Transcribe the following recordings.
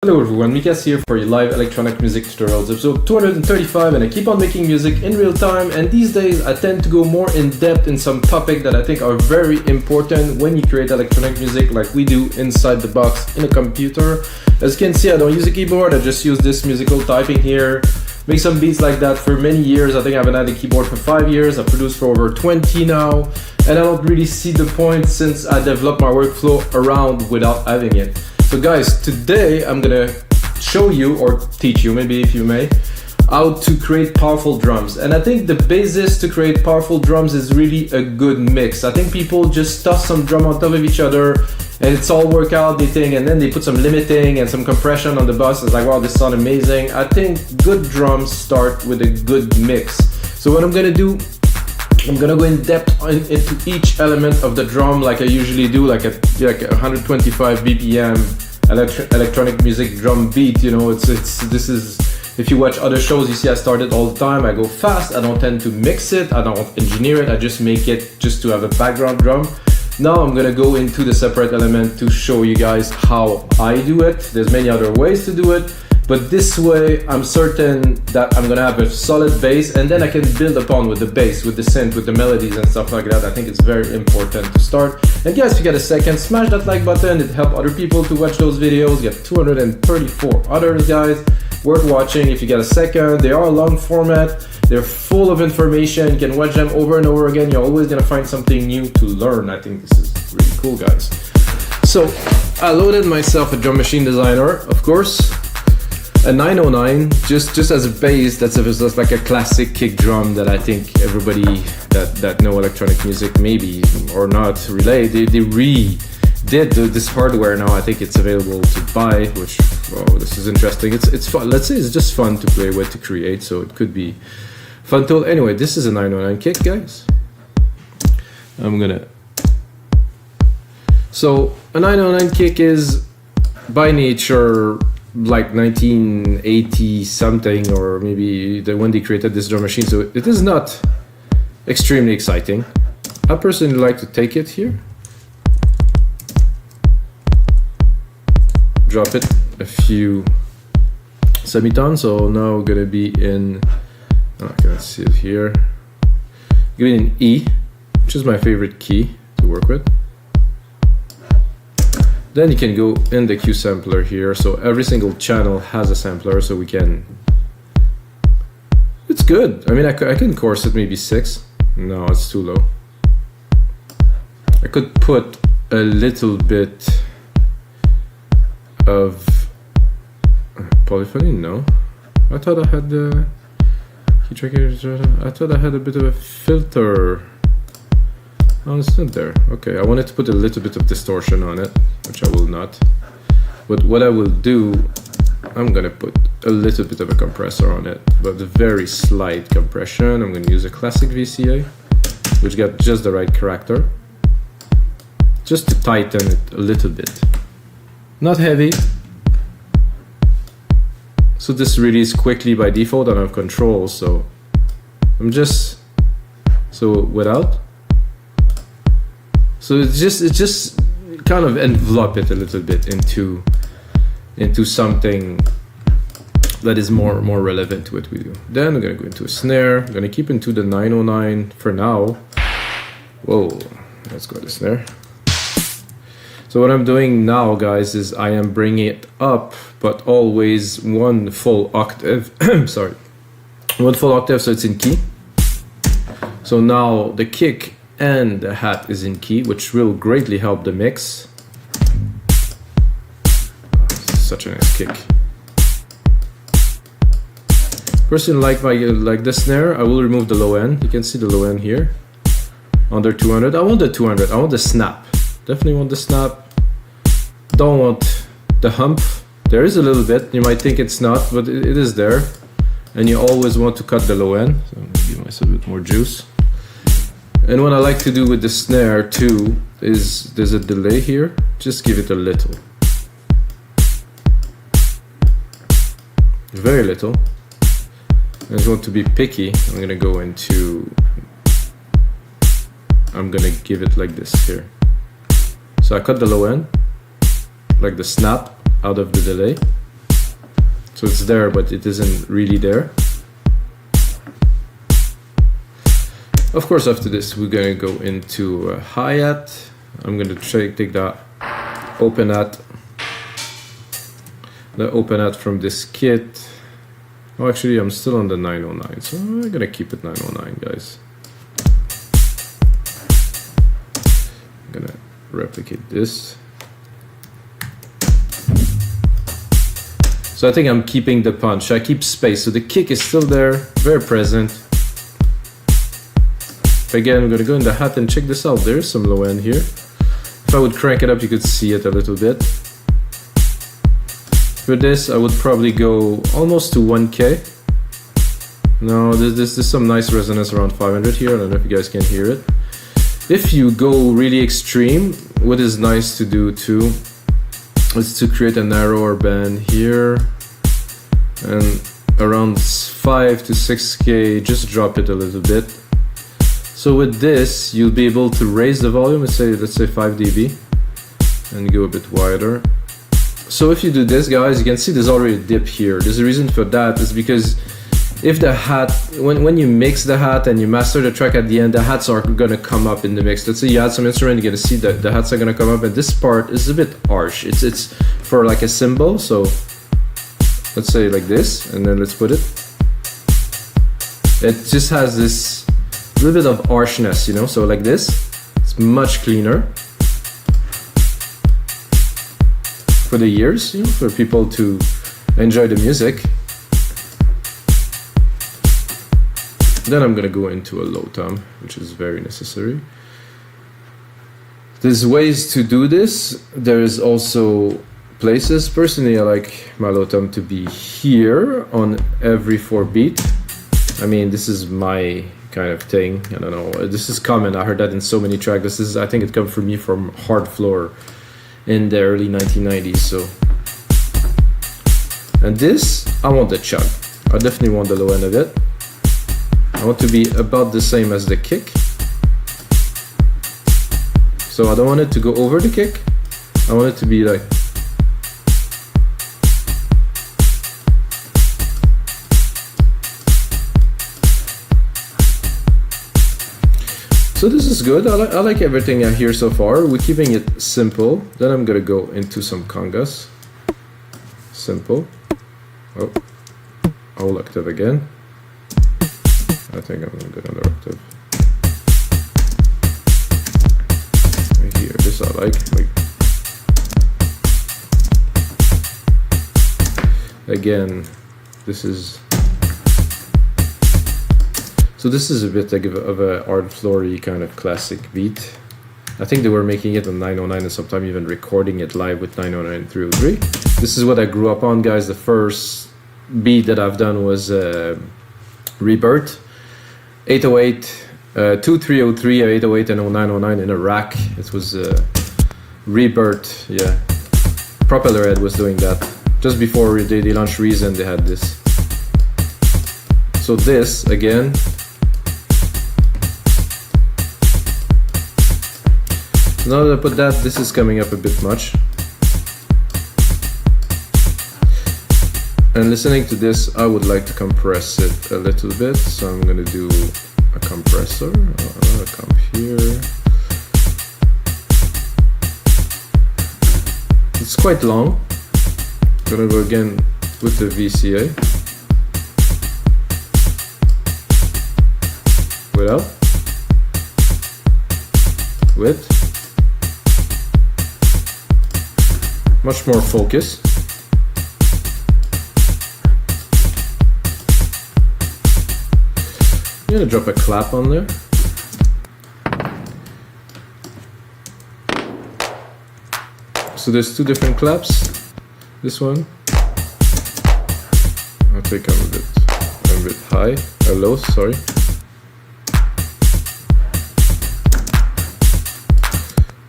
Hello everyone, Mikas here for your live electronic music tutorials, episode 235, and I keep on making music in real time, and these days I tend to go more in depth in some topics that I think are very important when you create electronic music like we do inside the box in a computer. As you can see, I don't use a keyboard, I just use this musical typing here. Make some beats like that for many years. I think I haven't had a keyboard for 5 years, I've produced for over 20 now, and I don't really see the point since I developed my workflow around without having it. So guys, today I'm gonna show you, or teach you maybe if you may, how to create powerful drums. And I think the basis to create powerful drums is really a good mix. I think people just toss some drum on top of each other and it's all work out, they think, and then they put some limiting and some compression on the bus. It's like, wow, this sounds amazing. I think good drums start with a good mix. So what I'm gonna do, I'm gonna go in depth into each element of the drum like I usually do, like a 125 BPM electronic music drum beat. You know, this is, if you watch other shows, you see I start it all the time. I go fast, I don't tend to mix it, I don't engineer it, I just make it just to have a background drum. Now I'm gonna go into the separate element to show you guys how I do it. There's many other ways to do it, but this way I'm certain that I'm gonna have a solid bass, and then I can build upon with the bass, with the synth, with the melodies and stuff like that. I think it's very important to start. And guys, if you get a second, smash that like button. It helps other people to watch those videos. You get 234 others, guys, worth watching. If you get a second, they are a long format. They're full of information. You can watch them over and over again. You're always gonna find something new to learn. I think this is really cool, guys. So I loaded myself a drum machine designer, of course. A 909, just as a bass. That's just like a classic kick drum that I think everybody that know electronic music maybe or not relate. They redid this hardware now. I think it's available to buy, which, oh, this is interesting. It's fun. Let's say it's just fun to play with, to create, so it could be fun tool. Anyway, this is a 909 kick, guys. So a 909 kick is by nature like 1980 something, or maybe when they created this drum machine, so it is not extremely exciting. I personally like to take it here, drop it a few semitones. So now we're gonna be in, I can't see it here, going in E, which is my favorite key to work with. Then you can go in the Q sampler here. So every single channel has a sampler, so we can, it's good. I mean, I can course it maybe 6. No, it's too low. I could put a little bit of polyphony. No, I thought I had the key tracker. I thought I had a bit of a filter. Oh, it's not there. Okay, I wanted to put a little bit of distortion on it, which I will not. But what I will do, I'm gonna put a little bit of a compressor on it, but a very slight compression. I'm gonna use a classic VCA, which got just the right character, just to tighten it a little bit. Not heavy. So this releases quickly by default. I don't have control, so I'm just, so without. So it's just kind of envelop it a little bit into something that is more relevant to what we do. Then I'm gonna go into a snare. I'm gonna keep into the 909 for now. Whoa, let's go to snare. So what I'm doing now, guys, is I am bringing it up, but always one full octave. Sorry, one full octave, so it's in key. So now the kick and the hat is in key, which will greatly help the mix. Such a nice kick. Personally, like the snare, I will remove the low end. You can see the low end here, under 200. I want the 200. I want the snap. Definitely want the snap. Don't want the hump. There is a little bit. You might think it's not, but it is there. And you always want to cut the low end. So I'm gonna give myself a bit more juice. And what I like to do with the snare too is there's a delay here. Just give it a little. Very little. I just want to be picky. I'm gonna go into, I'm gonna give it like this here. So I cut the low end, like the snap out of the delay. So it's there, but it isn't really there. Of course, after this, we're gonna go into hi-hat. I'm gonna take that open hat. The open hat from this kit. Oh, actually, I'm still on the 909, so I'm gonna keep it 909, guys. I'm gonna replicate this. So I think I'm keeping the punch. I keep space, so the kick is still there, very present. Again, I'm gonna go in the hat and check this out. There's some low end here. If I would crank it up, you could see it a little bit. For this, I would probably go almost to 1K. No, there's some nice resonance around 500 here. I don't know if you guys can hear it. If you go really extreme, what is nice to do too is to create a narrower band here and around 5 to 6K, just drop it a little bit. So with this, you'll be able to raise the volume, let's say 5 dB, and go a bit wider. So if you do this, guys, you can see there's already a dip here. There's a reason for that, is because if the hat, when you mix the hat and you master the track at the end, the hats are gonna come up in the mix. Let's say you add some instrument, you're gonna see that the hats are gonna come up, and this part is a bit harsh. It's for like a cymbal, so let's say like this, and then let's put it. It just has this little bit of harshness, you know, so like this, it's much cleaner. For the ears, you know, for people to enjoy the music. Then I'm gonna go into a low tom, which is very necessary. There's ways to do this. There's also places. Personally, I like my low tom to be here on every 4 beat. I mean, this is my kind of thing. I don't know. This is common. I heard that in so many tracks. This is, I think it comes from me from Hard Floor in the early 1990s. So, and this, I want the chug. I definitely want the low end of it. I want to be about the same as the kick. So I don't want it to go over the kick. I want it to be like. So this is good. I like everything I hear so far. We're keeping it simple. Then I'm gonna go into some congas. Simple. Oh, whole octave again. I think I'm gonna do another octave. Here, this I like. Again, this is. So this is a bit like of a Hard Floor-y kind of classic beat. I think they were making it on 909 and sometimes even recording it live with 909 and 303. This is what I grew up on, guys. The first beat that I've done was Rebirth. 808, 2303, 808 and 0909 in a rack. It was Rebirth, yeah. Propeller Head was doing that. Just before they launched Reason, they had this. So this, again, now that I put that, this is coming up a bit much. And listening to this, I would like to compress it a little bit. So I'm gonna do a compressor, a comp here. It's quite long. I'm gonna go again with the VCA. Without. With. Much more focus. I'm gonna drop a clap on there. So there's 2 different claps. This one, I think I'm a bit high, low, sorry.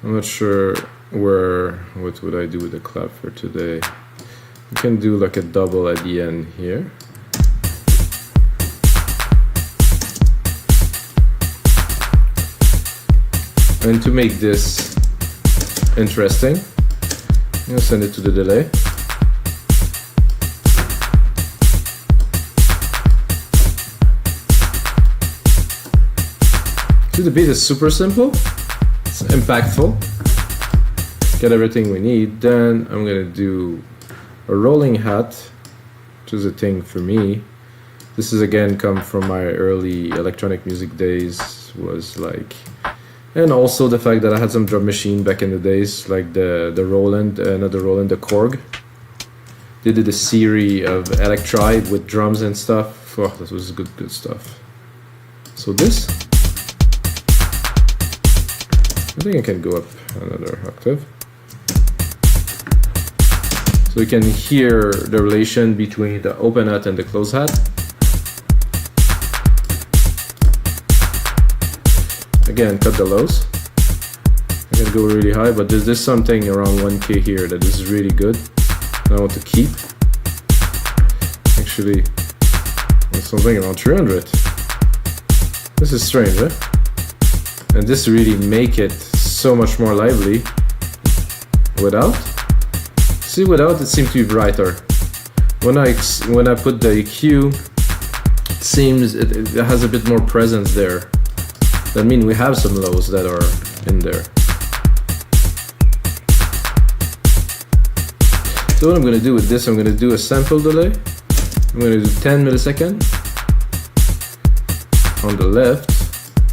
I'm not sure what would I do with the clap for today. You can do like a double at the end here. And to make this interesting, I'm gonna send it to the delay. See, the beat is super simple, it's impactful. Get everything we need. Then I'm gonna do a rolling hat, which is a thing for me. This is again come from my early electronic music days, was like, and also the fact that I had some drum machine back in the days, like the Roland, not the Roland, the Korg. They did a series of electride with drums and stuff. Oh, that was good stuff. So this, I think I can go up another octave. So you can hear the relation between the open hat and the closed hat. Again, cut the lows. I can go really high, but there's something around 1K here that is really good. And I want to keep. Actually, there's something around 300. This is strange, eh? And this really make it so much more lively. Without, see, without it seems to be brighter. When I put the EQ, it seems it has a bit more presence there. That means we have some lows that are in there. So what I'm going to do with this, I'm going to do a sample delay. I'm going to do 10 milliseconds on the left.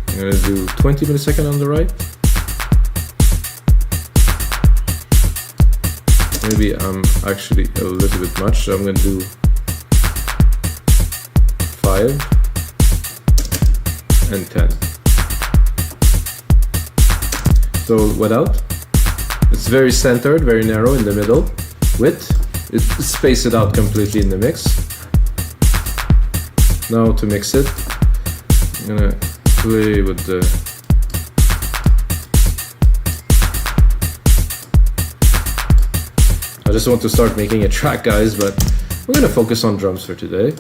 I'm going to do 20 milliseconds on the right. Maybe I'm actually a little bit much, so I'm going to do 5 and 10. So without, it's very centered, very narrow in the middle. With, it space it out completely in the mix. Now to mix it, I'm gonna play with the I just want to start making a track, guys, but we're gonna focus on drums for today.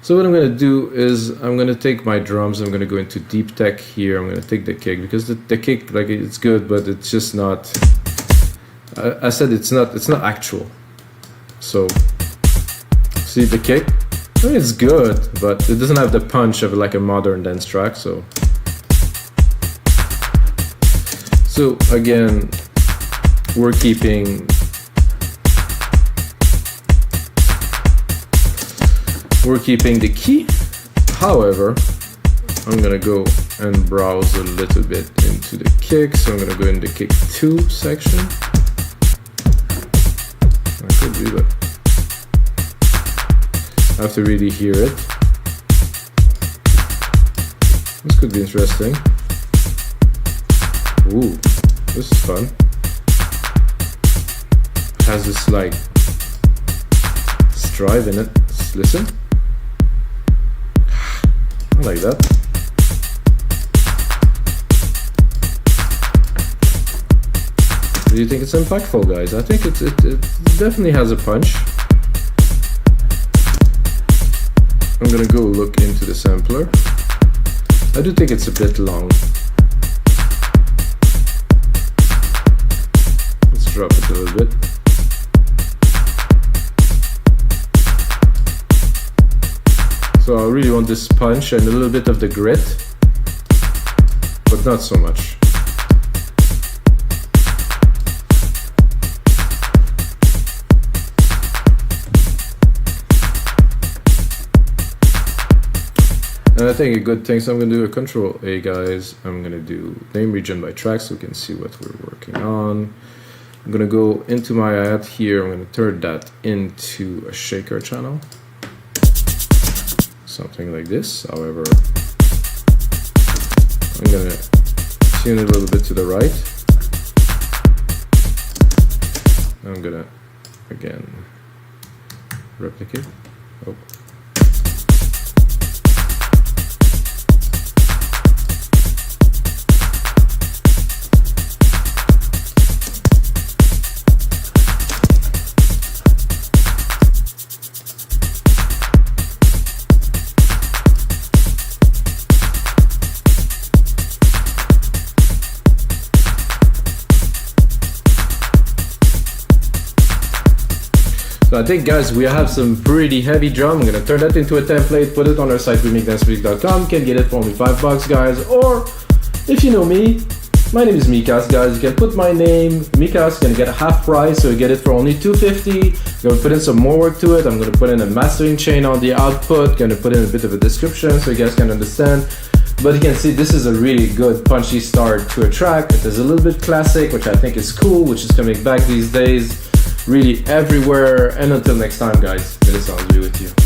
So what I'm gonna do is I'm gonna take my drums, I'm gonna go into deep tech here, I'm gonna take the kick, because the kick, like, it's good, but it's just not, I said it's not actual. So, see the kick? I mean, it's good, but it doesn't have the punch of like a modern dance track, so again, we're keeping the key. However, I'm gonna go and browse a little bit into the kick. So I'm gonna go in the kick 2 section. I could be, but I have to really hear it. This could be interesting. Ooh, this is fun. It has this like strive in it. Let's listen. I like that. Do you think it's impactful, guys? I think it definitely has a punch. I'm gonna go look into the sampler. I do think it's a bit long. Let's drop it a little bit. So I really want this punch and a little bit of the grit, but not so much. And I think a good thing, so I'm going to do a Control A, guys. I'm going to do name region by track so we can see what we're working on. I'm going to go into my ad here. I'm going to turn that into a shaker channel. Something like this. However, I'm going to tune it a little bit to the right. I'm going to, again, replicate. Oh. So I think, guys, we have some pretty heavy drum. I'm gonna turn that into a template, put it on our site, wemake dancemusic.com. Can get it for only $5, guys, or If you know me, my name is Mikas, guys. You can put my name, Mikas, gonna get a half price, so you get it for only $250. Gonna put in some more work to it. I'm gonna put in a mastering chain on the output, gonna put in a bit of a description so you guys can understand. But you can see this is a really good punchy start to a track. It is a little bit classic, which I think is cool, which is coming back these days, really everywhere. And until next time, guys, may the sounds be with you.